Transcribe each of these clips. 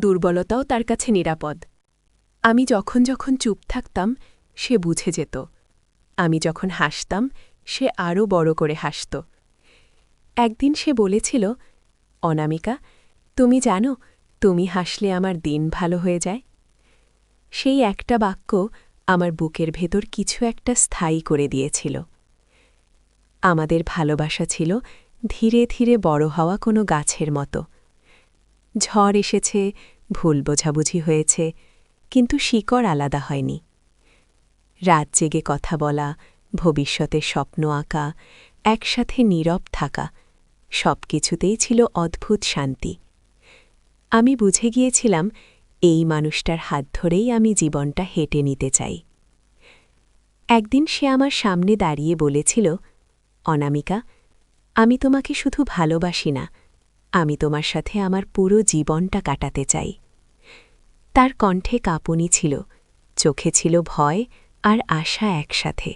দুর্বলতাও তার কাছে নিরাপদ। আমি যখন যখন চুপ থাকতাম সে বুঝে যেত। আমি যখন হাসতাম সে আরও বড় করে হাসত। একদিন সে বলেছিল, অনামিকা, তুমি জানো, তুমি হাসলে আমার দিন ভালো হয়ে যায়। সেই একটা বাক্য আমার বুকের ভেতর কিছু একটা স্থায়ী করে দিয়েছিল। আমাদের ভালোবাসা ছিল ধীরে ধীরে বড় হওয়া কোনো গাছের মতো। ঝড় এসেছে, ভুল বোঝাবুঝি হয়েছে, কিন্তু শিকড় আলাদা হয়নি। রাত জেগে কথা বলা, ভবিষ্যতের স্বপ্ন আঁকা, একসাথে নীরব থাকা, সব কিছুতেই ছিল অদ্ভুত শান্তি। আমি বুঝে গিয়েছিলাম এই মানুষটার হাত ধরেই আমি জীবনটা হেঁটে নিতে চাই। একদিন সে আমার সামনে দাঁড়িয়ে বলেছিল, অনামিকা, আমি তোমাকে শুধু ভালোবাসি না, আমি তোমার সাথে আমার পুরো জীবনটা কাটাতে চাই। তার কণ্ঠে কাঁপুনি ছিল, চোখে ছিল ভয় আর আশা একসাথে।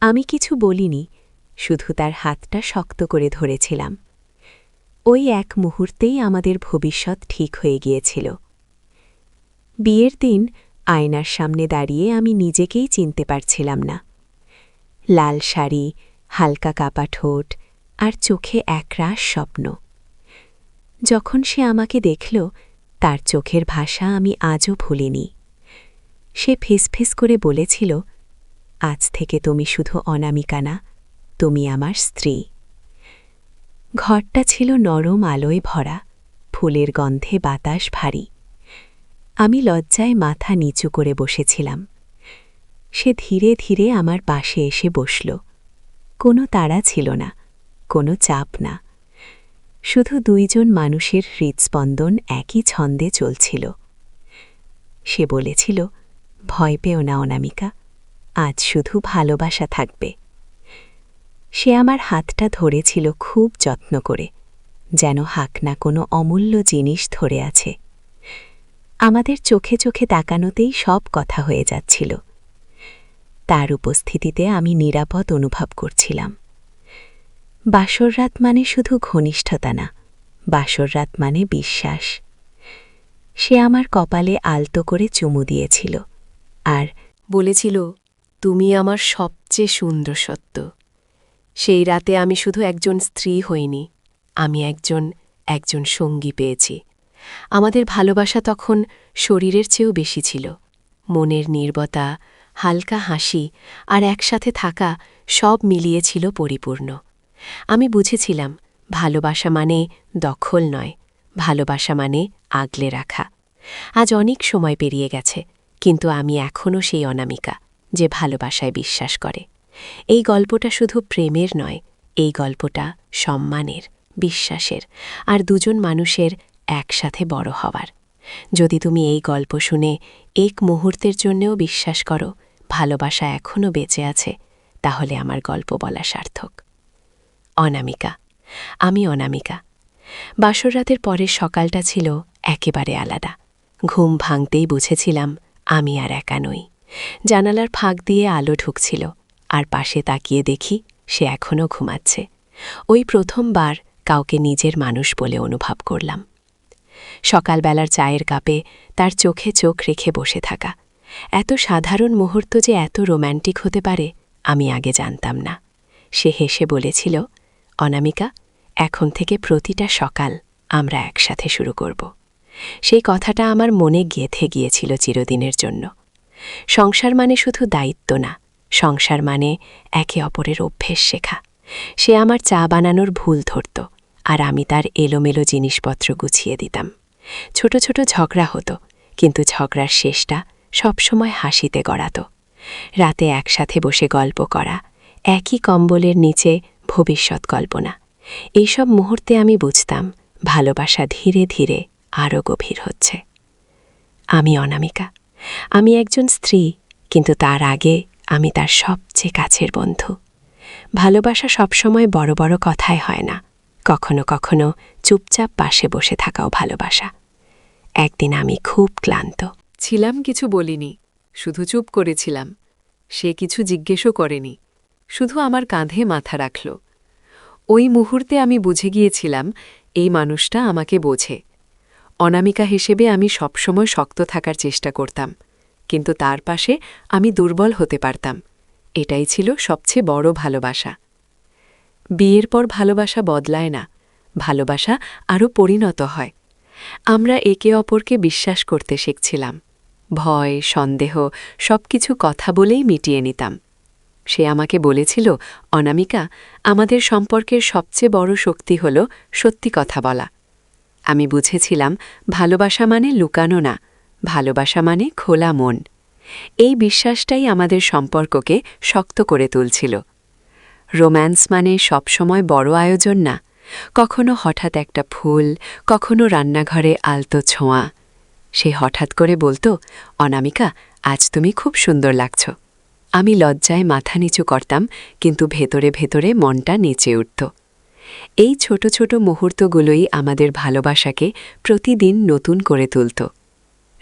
আমি কিছু বলিনি, শুধু তার হাতটা শক্ত করে ধরেছিলাম। ওই এক মুহূর্তেই আমাদের ভবিষ্যৎ ঠিক হয়ে গিয়েছিল। বিয়ের দিন আয়নার সামনে দাঁড়িয়ে আমি নিজেকেই চিনতে পারছিলাম না। লাল শাড়ি, হালকা কাপা ঠোঁট আর চোখে একরাশ স্বপ্ন। যখন সে আমাকে দেখল, তার চোখের ভাষা আমি আজও ভুলিনি। সে ফিসফিস করে বলেছিল, আজ থেকে তুমি শুধু অনামিকা না, তুমি আমার স্ত্রী। ঘরটা ছিল নরম আলোয় ভরা, ফুলের গন্ধে বাতাস ভারী। আমি লজ্জায় মাথা নিচু করে বসেছিলাম। সে ধীরে ধীরে আমার পাশে এসে বসল। কোনো তাড়া ছিল না, কোনো চাপ না, শুধু দুইজন মানুষের হৃৎস্পন্দন একই ছন্দে চলছিল। সে বলেছিল, ভয় পেও না অনামিকা, আজ শুধু ভালোবাসা থাকবে। সে আমার হাতটা ধরেছিল খুব যত্ন করে, যেন হাকনা কোনো অমূল্য জিনিস ধরে আছে। আমাদের চোখে চোখে তাকানোতেই সব কথা হয়ে যাচ্ছিল। তার উপস্থিতিতে আমি নিরাপদ অনুভব করছিলাম। বাসররাত মানে শুধু ঘনিষ্ঠতা না, বাসররাত মানে বিশ্বাস। সে আমার কপালে আলতো করে চুমু দিয়েছিল আর বলেছিল, তুমি আমার সবচেয়ে সুন্দর সত্য। সেই রাতে আমি শুধু একজন স্ত্রী হইনি, আমি একজন সঙ্গী পেয়েছি। আমাদের ভালোবাসা তখন শরীরের চেয়েও বেশি ছিল। মনের নীরবতা, হালকা হাসি আর একসাথে থাকা সব মিলিয়েছিল পরিপূর্ণ। আমি বুঝেছিলাম, ভালোবাসা মানে দখল নয়, ভালোবাসা মানে আগলে রাখা। আজ অনেক সময় পেরিয়ে গেছে, কিন্তু আমি এখনও সেই অনামিকা যে ভালোবাসায় বিশ্বাস করে। এই গল্পটা শুধু প্রেমের নয়, এই গল্পটা সম্মানের, বিশ্বাসের আর দুজন মানুষের একসাথে বড় হওয়ার। যদি তুমি এই গল্প শুনে এক মুহূর্তের জন্যেও বিশ্বাস করো ভালোবাসা এখনও বেঁচে আছে, তাহলে আমার গল্প বলা সার্থক। অনামিকা, আমি অনামিকা। বাসররাতের পরের সকালটা ছিল একেবারে আলাদা। ঘুম ভাঙতেই বুঝেছিলাম আমি আর একা নই। জানালার ফাঁক দিয়ে আলো ঢুকছিল, আর পাশে তাকিয়ে দেখি সে এখনও ঘুমাচ্ছে। ওই প্রথমবার কাউকে নিজের মানুষ বলে অনুভব করলাম। সকালবেলার চায়ের কাপে তার চোখে চোখ রেখে বসে থাকা, এত সাধারণ মুহূর্ত যে এত রোম্যান্টিক হতে পারে আমি আগে জানতাম না। সে হেসে বলেছিল, অনামিকা, এখন থেকে প্রতিটা সকাল আমরা একসাথে শুরু করব। সেই কথাটা আমার মনে গেঁথে গিয়েছিল চিরদিনের জন্য। সংসার মানে শুধু দায়িত্ব না, সংসার মানে একে অপরের অভ্যেস শেখা। সে আমার চা বানানোর ভুল ধরত, আর আমি তার এলোমেলো জিনিসপত্র গুছিয়ে দিতাম। ছোট ছোট ঝগড়া হতো, কিন্তু ঝগড়ার শেষটা সবসময় হাসিতে গড়াত। রাতে একসাথে বসে গল্প করা, একই কম্বলের নিচে ভবিষ্যৎ কল্পনা। এইসব মুহূর্তে আমি বুঝতাম ভালোবাসা ধীরে ধীরে আরও গভীর হচ্ছে। আমি অনামিকা, আমি একজন স্ত্রী, কিন্তু তার আগে আমি তার সবচেয়ে কাছের বন্ধু। ভালোবাসা সবসময় বড় বড় কথায় হয় না, কখনো কখনো চুপচাপ পাশে বসে থাকাও ভালোবাসা। একদিন আমি খুব ক্লান্ত ছিলাম, কিছু বলিনি, শুধু চুপ করেছিলাম। সে কিছু জিজ্ঞেসও করেনি, শুধু আমার কাঁধে মাথা রাখল। ওই মুহূর্তে আমি বুঝে গিয়েছিলাম এই মানুষটা আমাকে বোঝে। অনামিকা হিসেবে আমি সবসময় শক্ত থাকার চেষ্টা করতাম, কিন্তু তার পাশে আমি দুর্বল হতে পারতাম। এটাই ছিল সবচেয়ে বড় ভালোবাসা। বিয়ের পর ভালোবাসা বদলায় না, ভালোবাসা আরও পরিণত হয়। আমরা একে অপরকে বিশ্বাস করতে শিখছিলাম। ভয়, সন্দেহ সবকিছু কথা বলেই মিটিয়ে নিতাম। সে আমাকে বলেছিল, অনামিকা, আমাদের সম্পর্কের সবচেয়ে বড় শক্তি হল সত্যি কথা বলা। আমি বুঝেছিলাম ভালোবাসা মানে লুকানো না, ভালোবাসা মানে খোলা মন। এই বিশ্বাসটাই আমাদের সম্পর্ককে শক্ত করে তুলছিল। রোম্যান্স মানে সবসময় বড় আয়োজন না, কখনো হঠাৎ একটা ফুল, কখনো রান্নাঘরে আলতো ছোঁয়া। সে হঠাৎ করে বলতো, অনামিকা, আজ তুমি খুব সুন্দর লাগছ। আমি লজ্জায় মাথা নিচু করতাম, কিন্তু ভেতরে ভেতরে মনটা নেচে উঠত। এই ছোট ছোট মুহূর্তগুলোই আমাদের ভালোবাসাকে প্রতিদিন নতুন করে তুলত।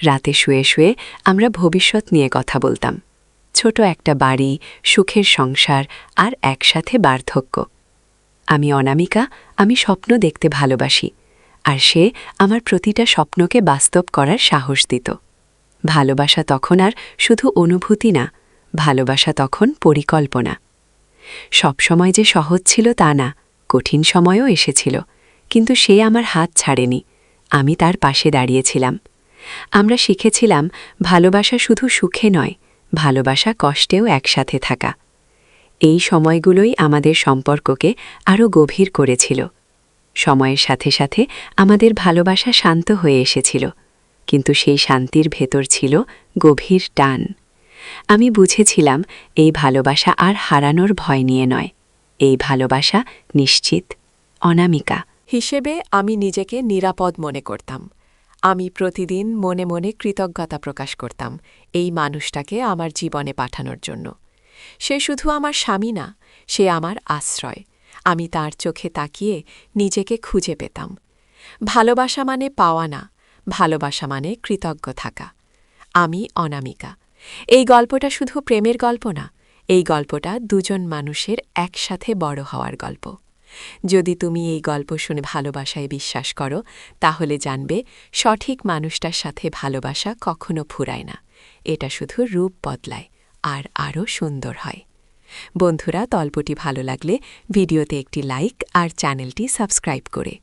রাতে শুয়ে শুয়ে আমরা ভবিষ্যৎ নিয়ে কথা বলতাম। ছোট একটা বাড়ি, সুখের সংসার আর একসাথে বার্ধক্য। আমি অনামিকা, আমি স্বপ্ন দেখতে ভালোবাসি, আর সে আমার প্রতিটা স্বপ্নকে বাস্তব করার সাহস দিত। ভালোবাসা তখন আর শুধু অনুভূতি না, ভালোবাসা তখন পরিকল্পনা। সবসময় যে সহজ ছিল তা না, কঠিন সময়ও এসেছিল, কিন্তু সে আমার হাত ছাড়েনি। আমি তার পাশে দাঁড়িয়েছিলাম। আমরা শিখেছিলাম ভালোবাসা শুধু সুখে নয়, ভালোবাসা কষ্টেও একসাথে থাকা। এই সময়গুলোই আমাদের সম্পর্ককে আরও গভীর করেছিল। সময়ের সাথে সাথে আমাদের ভালোবাসা শান্ত হয়ে এসেছিল, কিন্তু সেই শান্তির ভেতর ছিল গভীর টান। আমি বুঝেছিলাম এই ভালোবাসা আর হারানোর ভয় নিয়ে নয়, এই ভালোবাসা নিশ্চিত। অনামিকা হিসেবে আমি নিজেকে নিরাপদ মনে করতাম। আমি প্রতিদিন মনে মনে কৃতজ্ঞতা প্রকাশ করতাম এই মানুষটাকে আমার জীবনে পাঠানোর জন্য। সে শুধু আমার স্বামী না, সে আমার আশ্রয়। আমি তার চোখে তাকিয়ে নিজেকে খুঁজে পেতাম। ভালোবাসা মানে পাওয়া না, ভালোবাসা মানে কৃতজ্ঞ থাকা। আমি অনামিকা। এই গল্পটা শুধু প্রেমের গল্প না, এই গল্পটা দুজন মানুষের একসাথে বড় হওয়ার গল্প। যদি তুমি এই গল্প শুনে ভালোবাসায় বিশ্বাস করো, তাহলে জানবে সঠিক মানুষটার সাথে ভালোবাসা কখনো ফুরায় না। এটা শুধু রূপ বদলায় আর আরও সুন্দর হয়। বন্ধুরা, গল্পটি ভালো লাগলে ভিডিওতে একটি লাইক আর চ্যানেলটি সাবস্ক্রাইব করে